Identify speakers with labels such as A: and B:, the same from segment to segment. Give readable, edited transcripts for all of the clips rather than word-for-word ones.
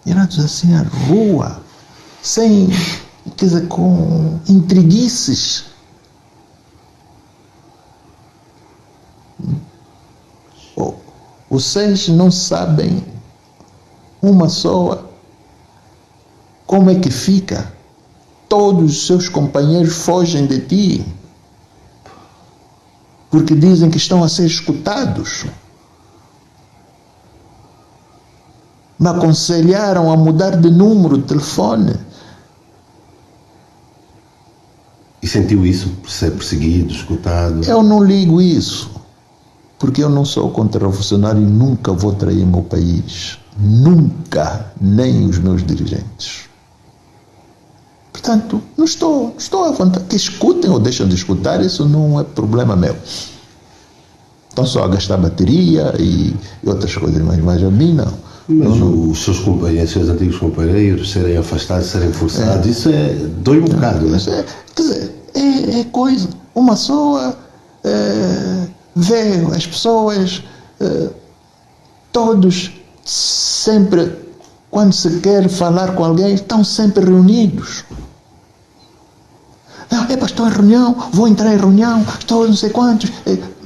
A: tirados assim à rua, sem, quer dizer, com intriguices. Vocês não sabem uma só como é que fica. Todos os seus companheiros fogem de ti porque dizem que estão a ser escutados. Me aconselharam a mudar de número de telefone.
B: E sentiu isso por ser perseguido, escutado?
A: Eu não ligo isso, porque eu não sou contra-revolucionário e nunca vou trair meu país. Nunca, nem os meus dirigentes. Portanto, não estou à vontade. Que escutem ou deixem de escutar, isso não é problema meu. Estão só a gastar bateria e outras coisas, mas a mim não.
B: Mas os seus companheiros, seus antigos companheiros, serem afastados, serem forçados, isso dói um bocado, não é?
A: Quer dizer, é coisa. Uma pessoa vê as pessoas, todos sempre, quando se quer falar com alguém, estão sempre reunidos. Estou em reunião, vou entrar em reunião, estou não sei quantos.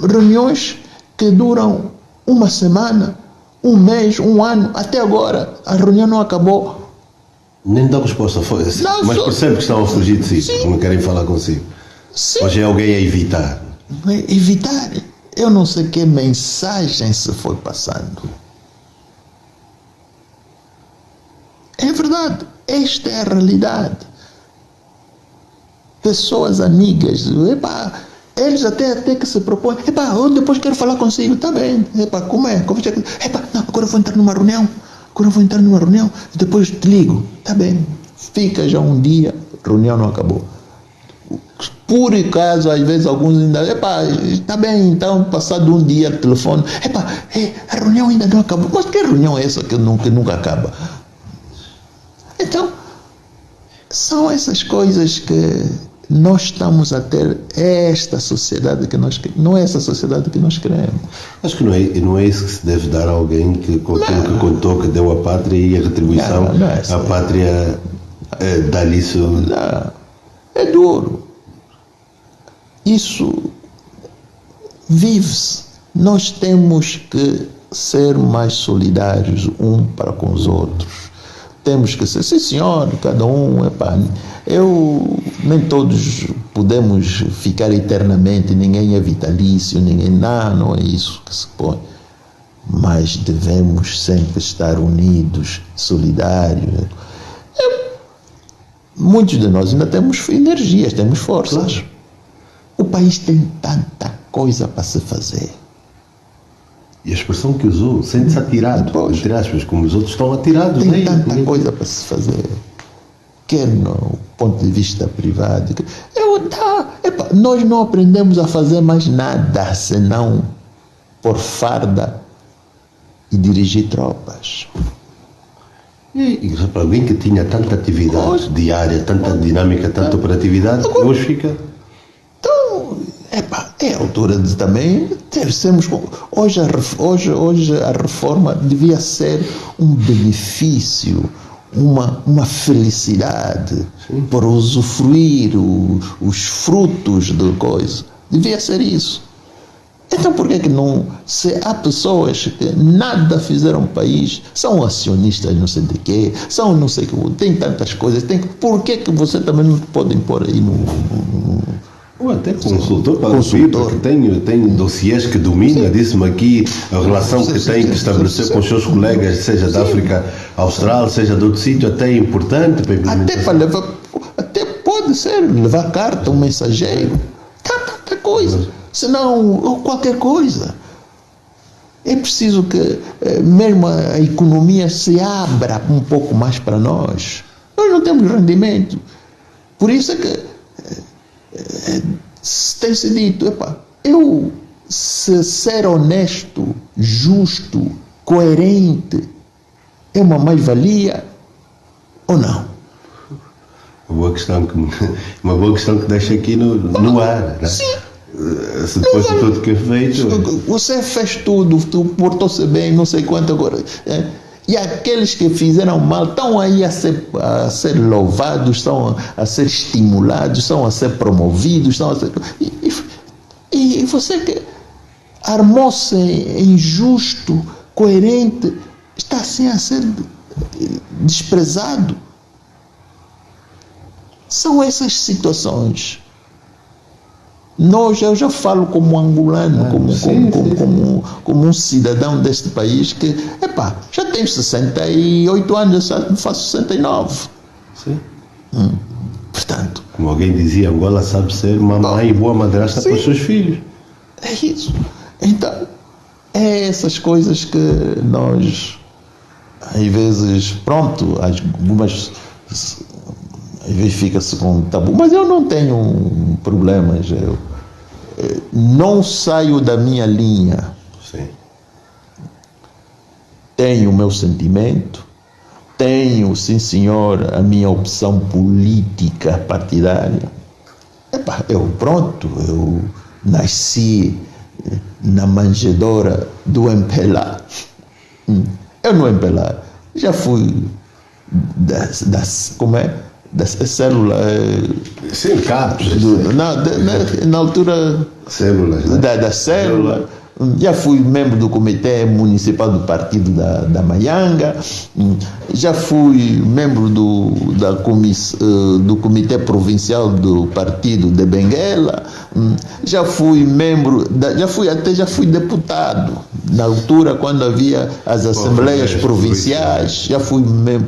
A: Reuniões que duram uma semana, um mês, um ano, até agora a reunião não acabou.
B: Nem dá resposta, mas percebe que estão a fugir de si, não querem falar consigo.
A: Sim.
B: Hoje é alguém a evitar.
A: Evitar? Eu não sei que mensagem se foi passando. É verdade, esta é a realidade. Pessoas amigas, eles até que se propõem, eu depois quero falar consigo, está bem, como é? Não, agora eu vou entrar numa reunião, depois te ligo, está bem, fica já um dia, reunião não acabou. Por acaso, às vezes alguns ainda, está bem, então, passado um dia, telefone, a reunião ainda não acabou, mas que reunião é essa que nunca acaba? Então, são essas coisas que nós estamos a ter, esta sociedade que nós queremos. Não é essa sociedade que nós queremos.
B: Acho que não é isso que se deve dar a alguém que contou, que deu a pátria e a retribuição, a pátria dá-lhe isso.
A: Não, é duro. Isso vive-se. Nós temos que ser mais solidários um para com os outros. Temos que ser, sim senhor, cada um, nem todos podemos ficar eternamente, ninguém é vitalício, não é isso que se põe. Mas devemos sempre estar unidos, solidários. Muitos de nós ainda temos energias, temos forças. Claro. O país tem tanta coisa para se fazer.
B: E a expressão que usou, sente-se atirado, entre aspas, como os outros estão atirados.
A: Tem tanta coisa para se fazer, quer no ponto de vista privado. Nós não aprendemos a fazer mais nada, senão por farda e dirigir tropas.
B: E para alguém que tinha tanta atividade diária, tanta dinâmica, tanta operatividade, hoje fica...
A: É a altura de também sermos. Hoje a reforma devia ser um benefício, uma felicidade. Sim. Para usufruir os frutos da coisa. Devia ser isso. Então por que não, se há pessoas que nada fizeram no país, são acionistas não sei de quê, são não sei o que, tem tantas coisas, por que você também não pode pôr aí
B: ou até consultor, porque tem dossiês que domina, disse-me aqui a relação que tem que estabelecer com os seus colegas, seja da África Austral, seja de outro sítio, até é importante para implementação.
A: Até pode ser levar carta, um mensageiro, tanta coisa, senão qualquer coisa. É preciso que mesmo a economia se abra um pouco mais para nós. Nós não temos rendimento. Por isso é que tem-se dito, se ser honesto, justo, coerente é uma mais-valia ou não?
B: Uma boa questão que deixa aqui no ar, né?
A: Sim.
B: Se depois de tudo que é feito...
A: Você fez tudo, portou-se bem, não sei quanto agora. E aqueles que fizeram mal estão aí a ser louvados, estão a ser estimulados, estão a ser promovidos, estão a ser... E você que armou-se injusto, coerente, está assim a ser desprezado. São essas situações. Eu já falo como angolano, como um cidadão deste país que, já tenho 68 anos, eu faço 69.
B: Sim.
A: Portanto,
B: como alguém dizia, Angola sabe ser uma mãe e boa madrasta para os seus filhos.
A: É isso. Então, é essas coisas que nós, às vezes, algumas... Às vezes fica-se com tabu, mas eu não tenho problemas. Eu não saio da minha linha.
B: Sim.
A: Tenho o meu sentimento, tenho, sim senhor, a minha opção política partidária. Eu nasci na manjedoura do MPLA. Eu no MPLA já fui como é? Da célula.
B: Sim, CAPS.
A: Na altura.
B: Células, né?
A: Da célula. Já fui membro do Comitê Municipal do Partido da Maianga. Já fui membro do Comitê Provincial do Partido de Benguela. Já fui membro, já fui deputado. Na altura, quando havia as assembleias provinciais, já fui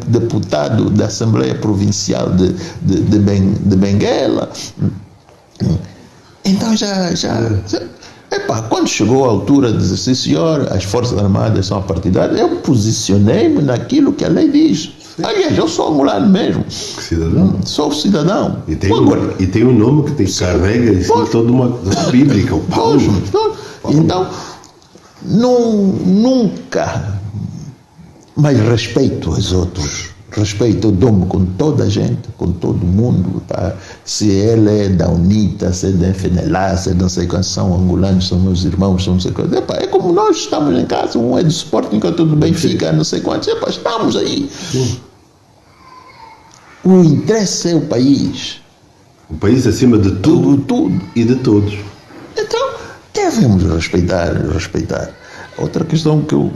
A: deputado da Assembleia Provincial de Benguela. Então quando chegou a altura de dizer, sim senhor, as Forças Armadas são partidárias, eu posicionei-me naquilo que a lei diz. Aliás, eu sou angolano mesmo.
B: Cidadão?
A: Sou cidadão.
B: E tem um nome que carrega em si toda uma bíblica, o Paulo.
A: Então, nunca, mas respeito os outros. Respeito, eu dou-me com toda a gente, com todo mundo. Se ele é da UNITA, se é da FNLA, se é não sei quantos são angolanos, são meus irmãos, são não sei quantos. É como nós estamos em casa, um é do Sporting, outro do Benfica, não sei quantos. Estamos aí. Sim. O interesse é o país.
B: O país acima de tudo e de todos.
A: Então, devemos respeitar. Outra questão que eu...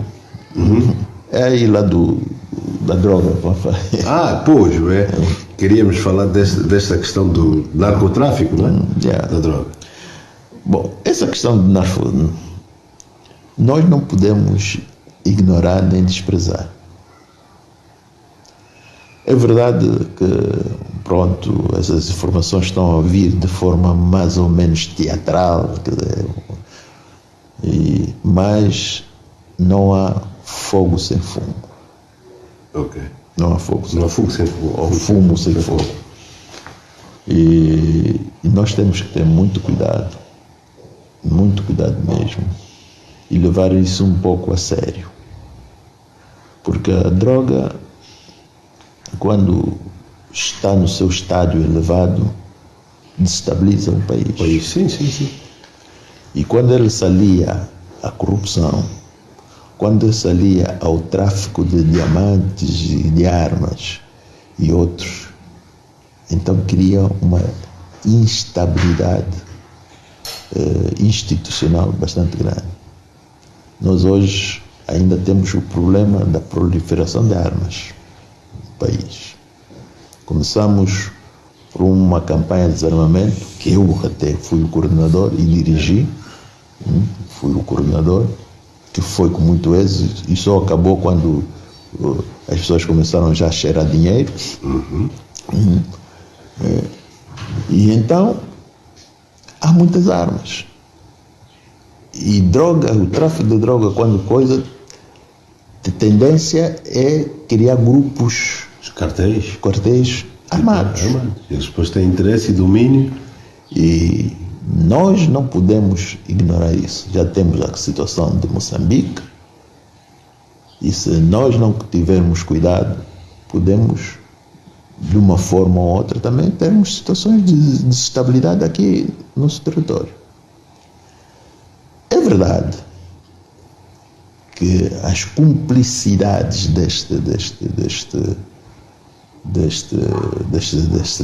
A: É aí lá da droga.
B: Queríamos falar desta questão do narcotráfico, não é? Da droga.
A: Bom, essa questão do narcotráfico, nós não podemos ignorar nem desprezar. É verdade que, essas informações estão a vir de forma mais ou menos teatral, mas não há fogo sem fumo.
B: Ok.
A: Não há fogo sem
B: fumo.
A: Ou fumo sem fogo. E nós temos que ter muito cuidado mesmo, e levar isso um pouco a sério. Porque a droga, quando está no seu estádio elevado, destabiliza o país.
B: Sim.
A: E quando ele se alia à corrupção, quando ele se alia ao tráfico de diamantes e de armas e outros, então cria uma instabilidade institucional bastante grande. Nós hoje ainda temos o problema da proliferação de armas no país. Começamos por uma campanha de desarmamento, que eu até fui o coordenador e dirigi, que foi com muito êxito, e só acabou quando as pessoas começaram já a cheirar dinheiro. E então há muitas armas. E droga, o tráfico de droga, quando coisa, a tendência é criar grupos, quartéis armados.
B: Eles depois têm interesse e domínio.
A: E nós não podemos ignorar isso. Já temos a situação de Moçambique, e se nós não tivermos cuidado, podemos, de uma forma ou outra, também termos situações de instabilidade aqui no nosso território. É verdade que as cumplicidades deste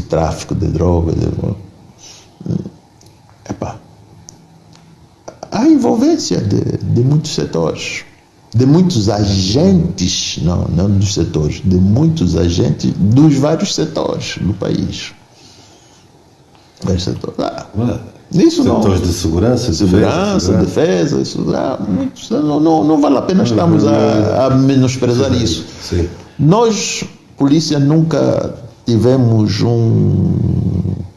A: tráfico de droga, há envolvência de muitos setores, de muitos agentes, não dos setores, de muitos agentes dos vários setores do país. Isso
B: setores de segurança,
A: defesa, isso, não vale a pena estarmos a menosprezar isso.
B: Sim.
A: Nós, polícia, nunca tivemos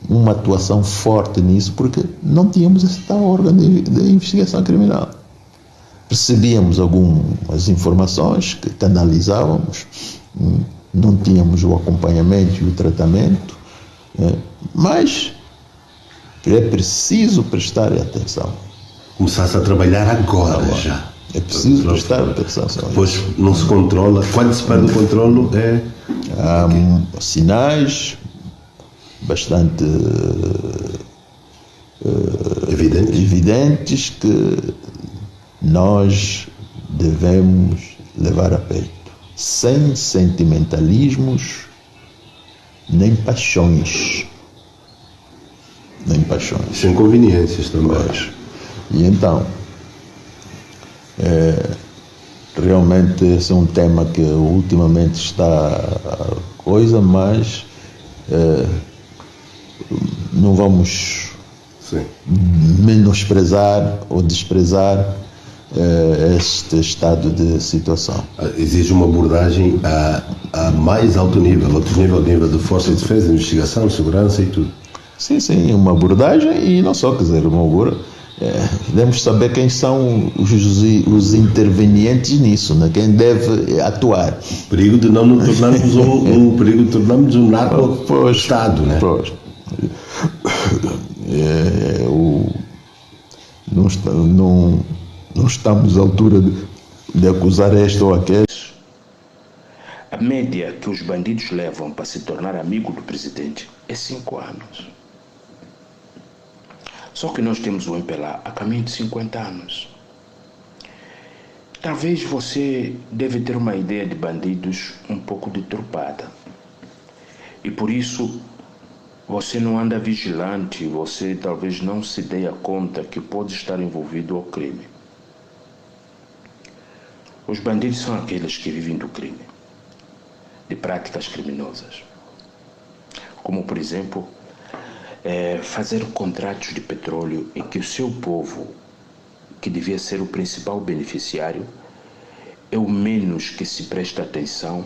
A: uma atuação forte nisso, porque não tínhamos esse tal órgão de investigação criminal. Recebíamos algumas informações que canalizávamos, não tínhamos o acompanhamento e o tratamento, mas é preciso prestar atenção.
B: Começasse a trabalhar agora já.
A: É preciso prestar atenção.
B: Depois não se controla. Quando se perde o controle
A: há sinais bastante evidentes que nós devemos levar a peito, sem sentimentalismos nem paixões.
B: Sem conveniências também.
A: E então, realmente esse é um tema que ultimamente está coisa, mas não vamos menosprezar ou desprezar este estado de situação.
B: Exige uma abordagem a mais alto nível, nível de força de defesa, de investigação, de segurança e tudo.
A: Sim, uma abordagem, e não só, quer dizer, uma abordagem. Devemos saber quem são os intervenientes nisso, né? Quem deve atuar.
B: Perigo de não nos tornarmos um narco-estado, né?
A: Não estamos à altura de acusar este ou aquele.
C: A média que os bandidos levam para se tornar amigo do presidente é 5 anos. Só que nós temos o MPLA a caminho de 50 anos. Talvez você deve ter uma ideia de bandidos um pouco deturpada. E por isso você não anda vigilante, você talvez não se dê a conta que pode estar envolvido ao crime. Os bandidos são aqueles que vivem do crime, de práticas criminosas. Como, por exemplo, fazer contratos de petróleo em que o seu povo, que devia ser o principal beneficiário, é o menos que se presta atenção,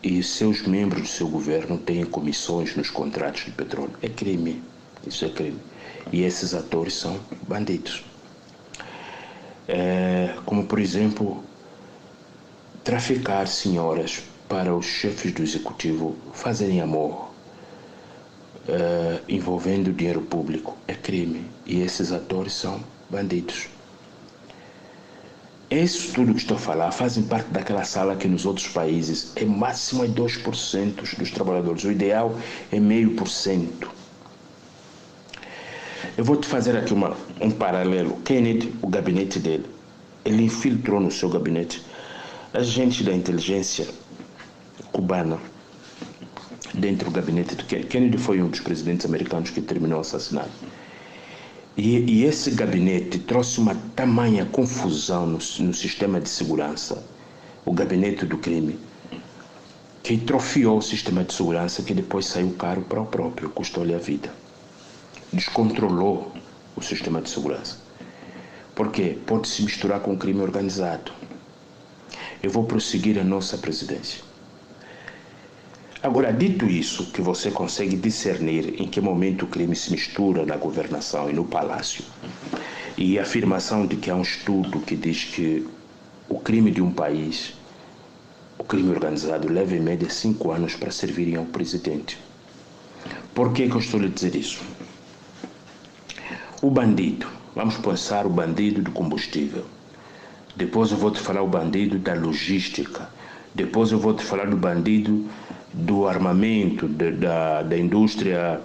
C: e os seus membros do seu governo têm comissões nos contratos de petróleo. É crime, isso é crime. E esses atores são bandidos. Como, por exemplo, traficar senhoras para os chefes do executivo fazerem amor, envolvendo dinheiro público, é crime, e esses atores são bandidos. Isso tudo que estou a falar fazem parte daquela sala que nos outros países é máximo 2% dos trabalhadores, o ideal é 0,5%. Eu vou te fazer aqui um paralelo. Kennedy, o gabinete dele, ele infiltrou no seu gabinete agentes da inteligência cubana dentro do gabinete de Kennedy. Kennedy foi um dos presidentes americanos que terminou o assassinato. E esse gabinete trouxe uma tamanha confusão no sistema de segurança, o gabinete do crime, que atrofiou o sistema de segurança, que depois saiu caro para o próprio, custou-lhe a vida. Descontrolou o sistema de segurança. Por quê? Pode se misturar com o crime organizado. Eu vou prosseguir a nossa presidência. Agora, dito isso, que você consegue discernir em que momento o crime se mistura na governação e no palácio, e a afirmação de que há um estudo que diz que o crime de um país, o crime organizado, leva em média 5 anos para servirem ao presidente. Por que eu estou a lhe dizer isso? O bandido, vamos pensar o bandido do combustível. Depois eu vou te falar o bandido da logística. Depois eu vou te falar do bandido do armamento, da indústria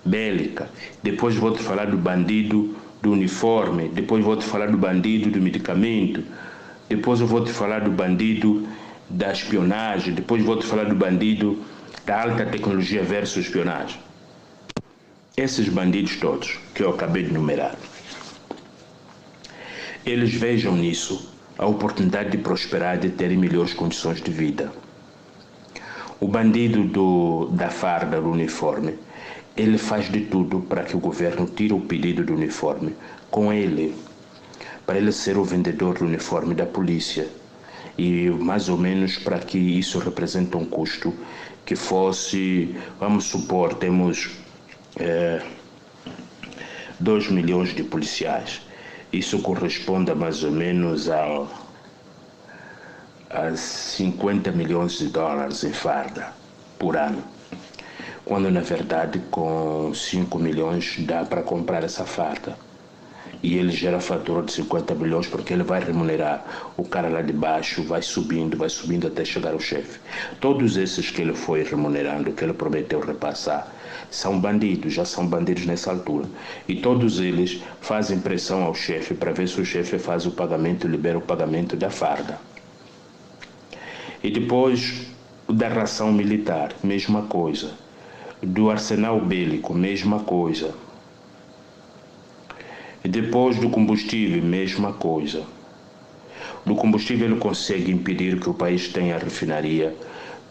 C: bélica. Depois vou te falar do bandido do uniforme. Depois vou te falar do bandido do medicamento. depois eu vou te falar do bandido da espionagem, depois vou te falar do bandido da alta tecnologia versus espionagem. Esses bandidos todos que eu acabei de enumerar, eles vejam nisso a oportunidade de prosperar, de terem melhores condições de vida. O bandido da farda, do uniforme, ele faz de tudo para que o governo tire o pedido do uniforme com ele, para ele ser o vendedor do uniforme da polícia, e mais ou menos para que isso represente um custo que fosse, vamos supor, temos 2 milhões de policiais. Isso corresponde a mais ou menos a 50 milhões de dólares em farda por ano, quando na verdade com 5 milhões dá para comprar essa farda. E ele gera fatura de 50 milhões porque ele vai remunerar o cara lá de baixo, vai subindo até chegar ao chefe. Todos esses que ele foi remunerando, que ele prometeu repassar, são bandidos, já são bandidos nessa altura. E todos eles fazem pressão ao chefe para ver se o chefe faz o pagamento, libera o pagamento da farda. E depois da ração militar, mesma coisa. Do arsenal bélico, mesma coisa. E depois do combustível, mesma coisa. Do combustível ele consegue impedir que o país tenha refinaria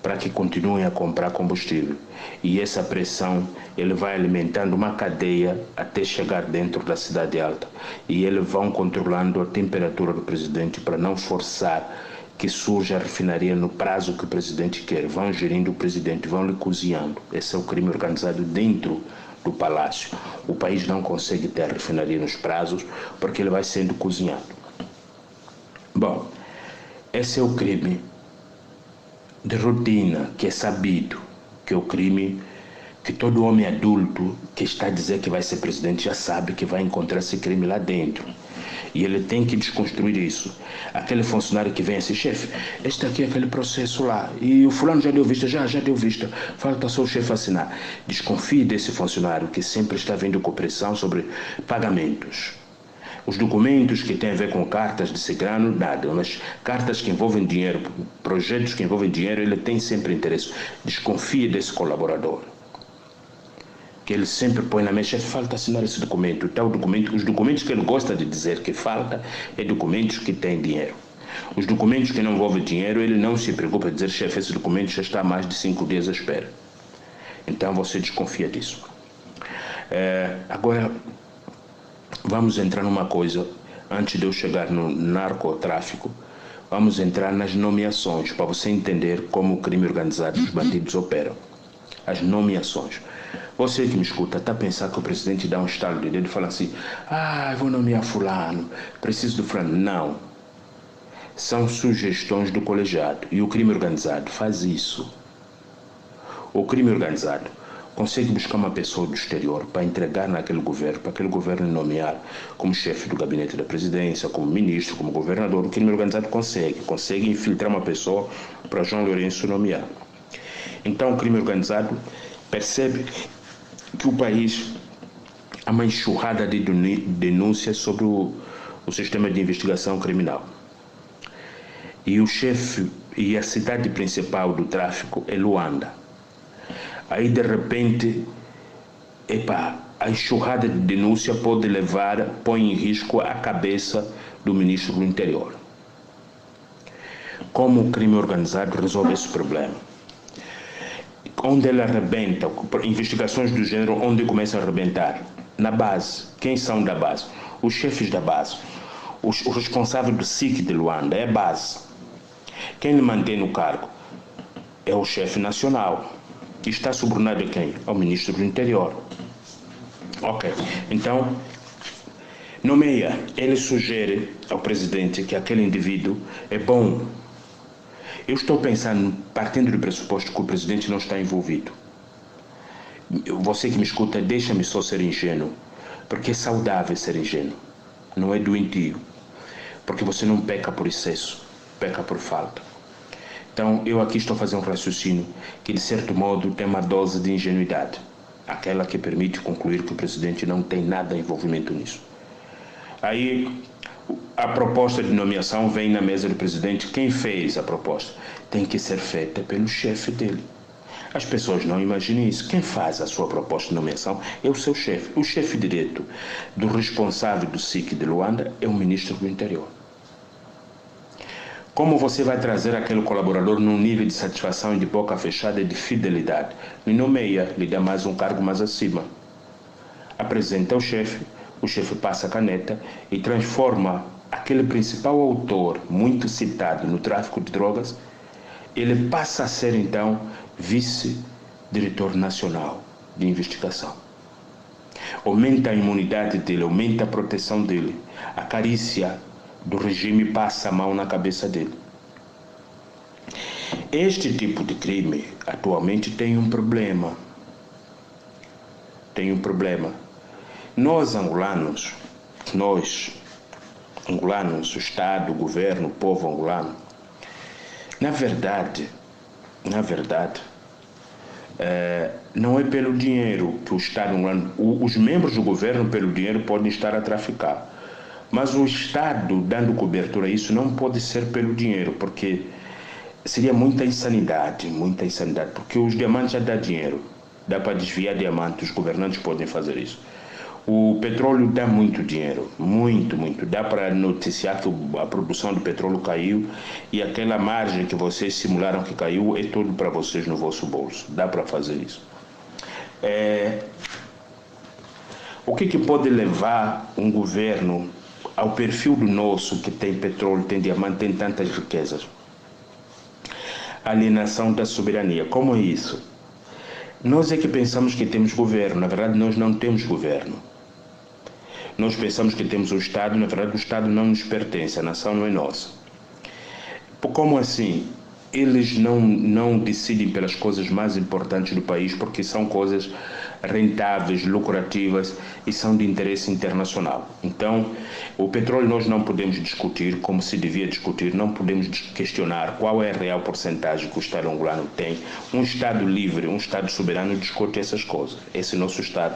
C: para que continuem a comprar combustível. E essa pressão ele vai alimentando uma cadeia até chegar dentro da cidade alta. E eles vão controlando a temperatura do presidente para não forçar que surja a refinaria no prazo que o presidente quer. Vão gerindo o presidente, vão lhe cozinhando. Esse é o crime organizado dentro do palácio. O país não consegue ter a refinaria nos prazos porque ele vai sendo cozinhado. Bom, esse é o crime de rotina, que é sabido, que é o crime que todo homem adulto que está a dizer que vai ser presidente já sabe que vai encontrar esse crime lá dentro. E ele tem que desconstruir isso. Aquele funcionário que vem assim, chefe, este aqui é aquele processo lá, e o fulano já deu vista, já deu vista, falta só o chefe assinar. Desconfie desse funcionário que sempre está vendo com pressão sobre pagamentos. Os documentos que têm a ver com cartas de ciclano, nada, mas cartas que envolvem dinheiro, projetos que envolvem dinheiro, ele tem sempre interesse. Desconfie desse colaborador, que ele sempre põe na mesa, falta assinar esse documento. Tal documento, os documentos que ele gosta de dizer que falta é documentos que têm dinheiro. Os documentos que não envolvem dinheiro, ele não se preocupa de dizer, chefe, esse documento já está há mais de 5 dias à espera. Então você desconfia disso. Agora, vamos entrar numa coisa, antes de eu chegar no narcotráfico, vamos entrar nas nomeações, para você entender como o crime organizado e os bandidos operam. As nomeações. Você que me escuta, está a pensar que o presidente dá um estalo de dedo e fala assim, vou nomear fulano, preciso do fulano. Não. São sugestões do colegiado. E o crime organizado faz isso. O crime organizado consegue buscar uma pessoa do exterior para entregar naquele governo, para aquele governo nomear como chefe do gabinete da presidência, como ministro, como governador. O crime organizado consegue infiltrar uma pessoa para João Lourenço nomear. Então o crime organizado percebe que o país há uma enxurrada de denúncias sobre o sistema de investigação criminal. E o chefe e a cidade principal do tráfico é Luanda. Aí de repente, a enxurrada de denúncia pode põe em risco a cabeça do ministro do interior. Como o crime organizado resolve esse problema? Onde ele arrebenta, investigações do gênero, onde começa a arrebentar? Na base. Quem são da base? Os chefes da base. O responsável do SIC de Luanda é a base. Quem lhe mantém no cargo é o chefe nacional. E está subordinado a quem? Ao ministro do interior. Ok. Então, nomeia. Ele sugere ao presidente que aquele indivíduo é bom. Eu estou pensando, partindo do pressuposto que o presidente não está envolvido. Você que me escuta, deixa-me só ser ingênuo, porque é saudável ser ingênuo, não é doentio, porque você não peca por excesso, peca por falta. Então, eu aqui estou a fazer um raciocínio que, de certo modo, tem uma dose de ingenuidade, aquela que permite concluir que o presidente não tem nada de envolvimento nisso. Aí, A proposta de nomeação vem na mesa do presidente. Quem fez a proposta? Tem que ser feita pelo chefe dele. As pessoas não imaginam isso. Quem faz a sua proposta de nomeação é o seu chefe. O chefe direto do responsável do SIC de Luanda é o ministro do Interior. Como você vai trazer aquele colaborador num nível de satisfação e de boca fechada e de fidelidade? Lhe nomeia, lhe dá mais um cargo mais acima. Apresenta o chefe passa a caneta e transforma aquele principal autor, muito citado no tráfico de drogas, ele passa a ser então vice-diretor nacional de investigação. Aumenta a imunidade dele, aumenta a proteção dele. A carícia do regime passa a mão na cabeça dele. Este tipo de crime atualmente tem um problema. Nós angolanos, o Estado, o governo, o povo angolano, na verdade, não é pelo dinheiro que o Estado angolano, os membros do governo pelo dinheiro podem estar a traficar, mas o Estado dando cobertura a isso não pode ser pelo dinheiro, porque seria muita insanidade, porque os diamantes já dá dinheiro, dá para desviar diamantes, os governantes podem fazer isso. O petróleo dá muito dinheiro, muito. Dá para noticiar que a produção do petróleo caiu e aquela margem que vocês simularam que caiu é tudo para vocês no vosso bolso. Dá para fazer isso. O que pode levar um governo ao perfil do nosso, que tem petróleo, tem diamante, tem tantas riquezas? Alienação da soberania. Como é isso? Nós é que pensamos que temos governo. Na verdade, nós não temos governo. Nós pensamos que temos o Estado. Na verdade, o Estado não nos pertence. A nação não é nossa. Como assim? Eles não decidem pelas coisas mais importantes do país, porque são coisas rentáveis, lucrativas e são de interesse internacional. Então, o petróleo nós não podemos discutir como se devia discutir, não podemos questionar qual é a real porcentagem que o Estado angolano tem. Um Estado livre, um Estado soberano discute essas coisas. Esse nosso Estado,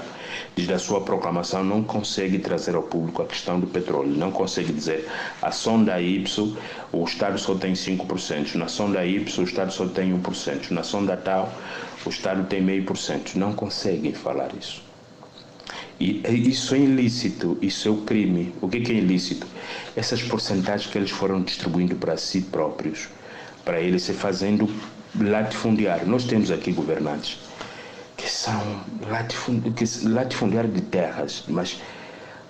C: desde a sua proclamação, não consegue trazer ao público a questão do petróleo, não consegue dizer a sonda Y, o Estado só tem 5%, na sonda Y o Estado só tem 1%, na sonda tal o Estado tem 0,5%. Não conseguem falar isso. E isso é ilícito, isso é o crime. O que é ilícito? Essas porcentagens que eles foram distribuindo para si próprios, para eles se fazendo latifundiário. Nós temos aqui governantes que são latifundiários de terras, mas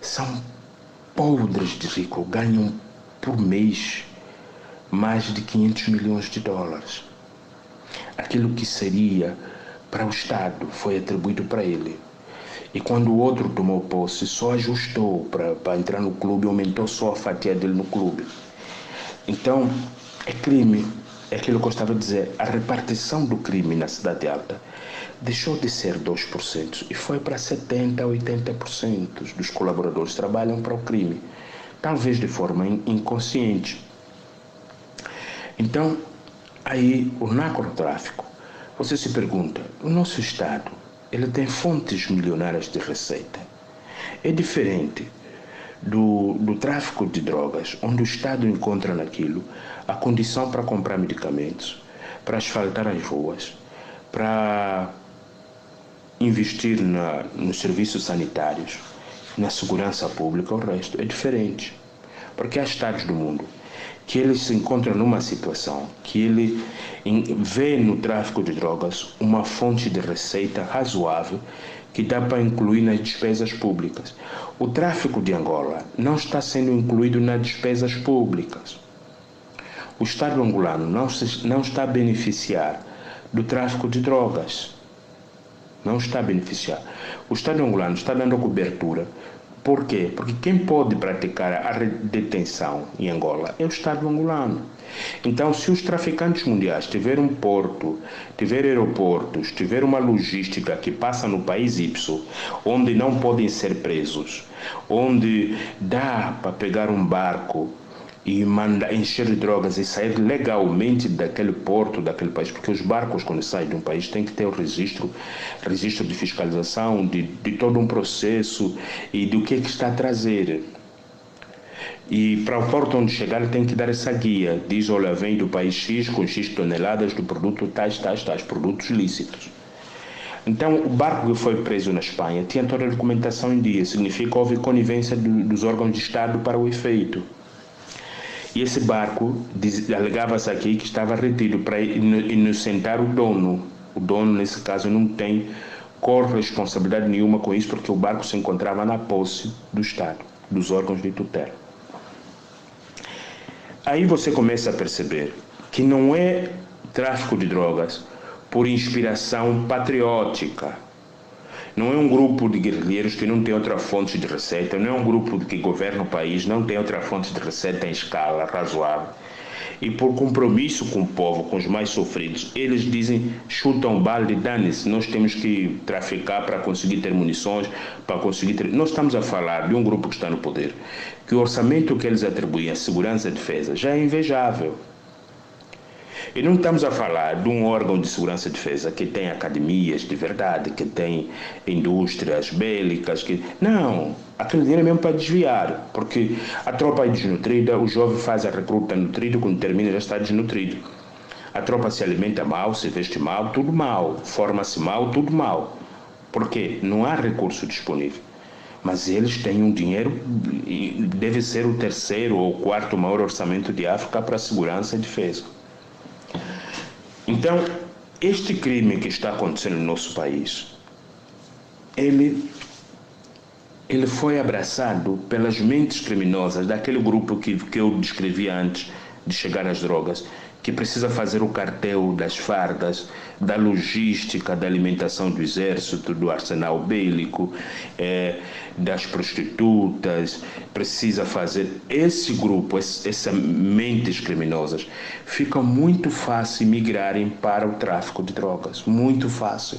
C: são podres de rico, ganham por mês mais de 500 milhões de dólares. Aquilo que seria para o Estado foi atribuído para ele. E quando o outro tomou posse, só ajustou para entrar no clube, aumentou só a fatia dele no clube. Então, é crime. É aquilo que eu estava a dizer. A repartição do crime na Cidade Alta deixou de ser 2% e foi para 70% a 80% dos colaboradores trabalham para o crime. Talvez de forma inconsciente. Então, aí o narcotráfico, você se pergunta, o nosso Estado, ele tem fontes milionárias de receita. É diferente do tráfico de drogas, onde o Estado encontra naquilo a condição para comprar medicamentos, para asfaltar as ruas, para investir nos serviços sanitários, na segurança pública, o resto é diferente. Porque há Estados do mundo que ele se encontra numa situação que ele vê no tráfico de drogas uma fonte de receita razoável que dá para incluir nas despesas públicas. O tráfico de Angola não está sendo incluído nas despesas públicas. O Estado angolano não está a beneficiar do tráfico de drogas. Não está a beneficiar. O Estado angolano está dando cobertura. Por quê? Porque quem pode praticar a detenção em Angola é o Estado angolano. Então, se os traficantes mundiais tiverem um porto, tiverem aeroportos, tiverem uma logística que passa no país Y, onde não podem ser presos, onde dá para pegar um barco e encher de drogas e sair legalmente daquele porto, daquele país, porque os barcos, quando saem de um país, têm que ter o registro de fiscalização, de todo um processo e do que está a trazer. E para o porto onde chegar, ele tem que dar essa guia. Diz, olha, vem do país X com X toneladas do produto tais, produtos lícitos. Então, o barco que foi preso na Espanha tinha toda a documentação em dia. Significa que houve conivência dos órgãos de Estado para o efeito. E esse barco, alegava-se aqui que estava retido para inocentar o dono. O dono, nesse caso, não tem corresponsabilidade nenhuma com isso, porque o barco se encontrava na posse do Estado, dos órgãos de tutela. Aí você começa a perceber que não é tráfico de drogas por inspiração patriótica. Não é um grupo de guerrilheiros que não tem outra fonte de receita, não é um grupo que governa o país, não tem outra fonte de receita em escala razoável. E por compromisso com o povo, com os mais sofridos, eles dizem, chutam balde, dane-se, nós temos que traficar para conseguir ter munições, para conseguir ter... Nós estamos a falar de um grupo que está no poder, que o orçamento que eles atribuem à segurança e defesa já é invejável. E não estamos a falar de um órgão de segurança e defesa que tem academias de verdade, que tem indústrias bélicas, que... Não, aquele dinheiro é mesmo para desviar, porque a tropa é desnutrida, o jovem faz a recruta nutrido, quando termina já está desnutrido. A tropa se alimenta mal, se veste mal, tudo mal, forma-se mal, tudo mal. Por quê? Não há recurso disponível. Mas eles têm um dinheiro, deve ser o terceiro ou quarto maior orçamento de África para a segurança e defesa. Então, este crime que está acontecendo no nosso país, ele foi abraçado pelas mentes criminosas daquele grupo que eu descrevi antes de chegar às drogas, que precisa fazer o cartel das fardas, da logística, da alimentação do exército, do arsenal bélico, das prostitutas, precisa fazer... Esse grupo, essas mentes criminosas, fica muito fácil migrarem para o tráfico de drogas, muito fácil.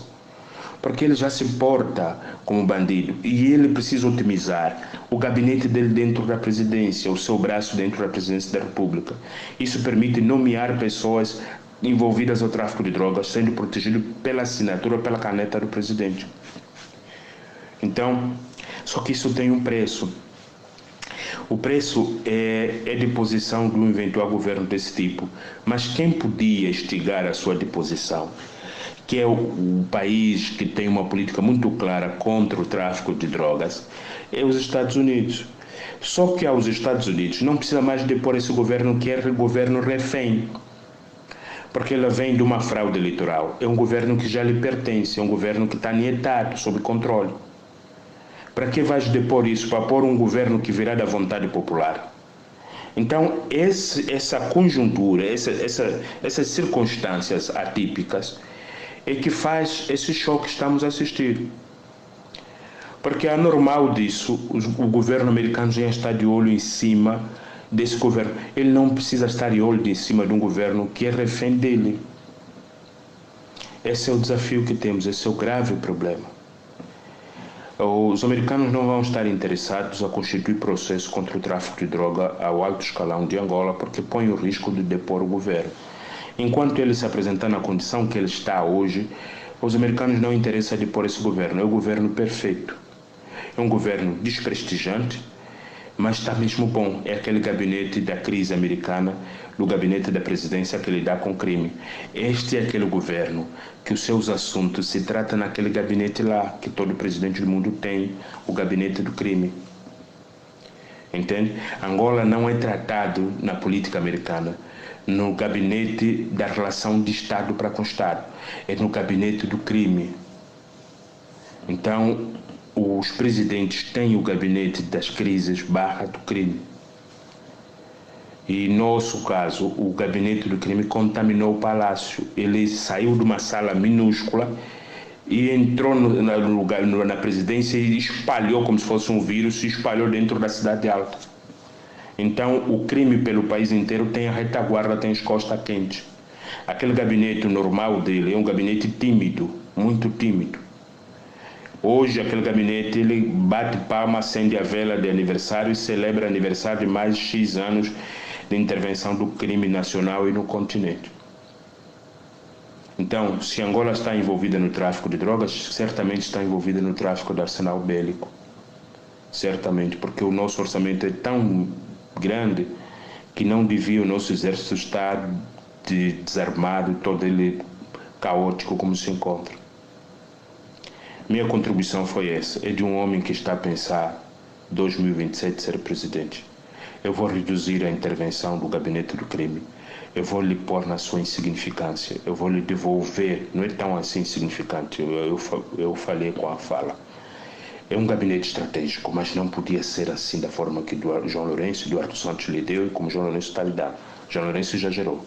C: Porque ele já se porta como bandido e ele precisa otimizar o gabinete dele dentro da presidência, o seu braço dentro da presidência da República. Isso permite nomear pessoas envolvidas ao tráfico de drogas, sendo protegido pela assinatura, pela caneta do presidente. Então, só que isso tem um preço. O preço é a deposição de um eventual governo desse tipo. Mas quem podia instigar a sua deposição? Que é o país que tem uma política muito clara contra o tráfico de drogas, é os Estados Unidos. Só que aos Estados Unidos não precisa mais depor esse governo, que é o governo refém, porque ele vem de uma fraude eleitoral. É um governo que já lhe pertence, é um governo que está nietado, sob controle. Para que vais depor isso? Para pôr um governo que virá da vontade popular. Então, essa conjuntura, essas circunstâncias atípicas, é que faz esse choque que estamos a assistir. Porque é anormal disso, o governo americano já está de olho em cima desse governo. Ele não precisa estar de olho em cima de um governo que é refém dele. Esse é o desafio que temos, esse é o grave problema. Os americanos não vão estar interessados a constituir processo contra o tráfico de droga ao alto escalão de Angola, porque põe o risco de depor o governo. Enquanto ele se apresentar na condição que ele está hoje, os americanos não interessam de pôr esse governo. É o governo perfeito. É um governo desprestigiante, mas está mesmo bom. É aquele gabinete da crise americana, do gabinete da presidência que lida com crime. Este é aquele governo que os seus assuntos se tratam naquele gabinete lá, que todo presidente do mundo tem, o gabinete do crime. Entende? Angola não é tratado na política americana no gabinete da relação de Estado para com Estado, é no gabinete do crime. Então, os presidentes têm o gabinete das crises / do crime. E, no nosso caso, o gabinete do crime contaminou o palácio. Ele saiu de uma sala minúscula e entrou na presidência e espalhou, como se fosse um vírus, se espalhou dentro da cidade alta. Então, o crime pelo país inteiro tem a retaguarda, tem as costas quentes. Aquele gabinete normal dele é um gabinete tímido, muito tímido. Hoje, aquele gabinete, ele bate palma, acende a vela de aniversário e celebra aniversário de mais de X anos de intervenção do crime nacional e no continente. Então, se Angola está envolvida no tráfico de drogas, certamente está envolvida no tráfico de arsenal bélico. Certamente, porque o nosso orçamento é tão grande que não devia o nosso exército estar desarmado, todo ele caótico como se encontra. Minha contribuição foi essa, é de um homem que está a pensar 2027 ser presidente. Eu vou reduzir a intervenção do gabinete do crime, eu vou lhe pôr na sua insignificância, eu vou lhe devolver, não é tão assim insignificante, eu falei com a fala. É um gabinete estratégico, mas não podia ser assim da forma que João Lourenço e Eduardo Santos lhe deu e como João Lourenço está a lhe dar. João Lourenço exagerou,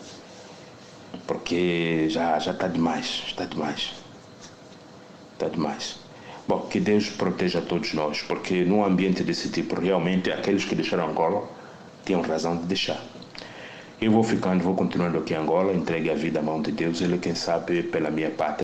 C: porque já está demais, está demais. Está demais. Bom, que Deus proteja todos nós, porque num ambiente desse tipo, realmente, aqueles que deixaram Angola tinham razão de deixar. Eu vou continuando aqui em Angola, entregue a vida à mão de Deus, Ele quem sabe pela minha pátria.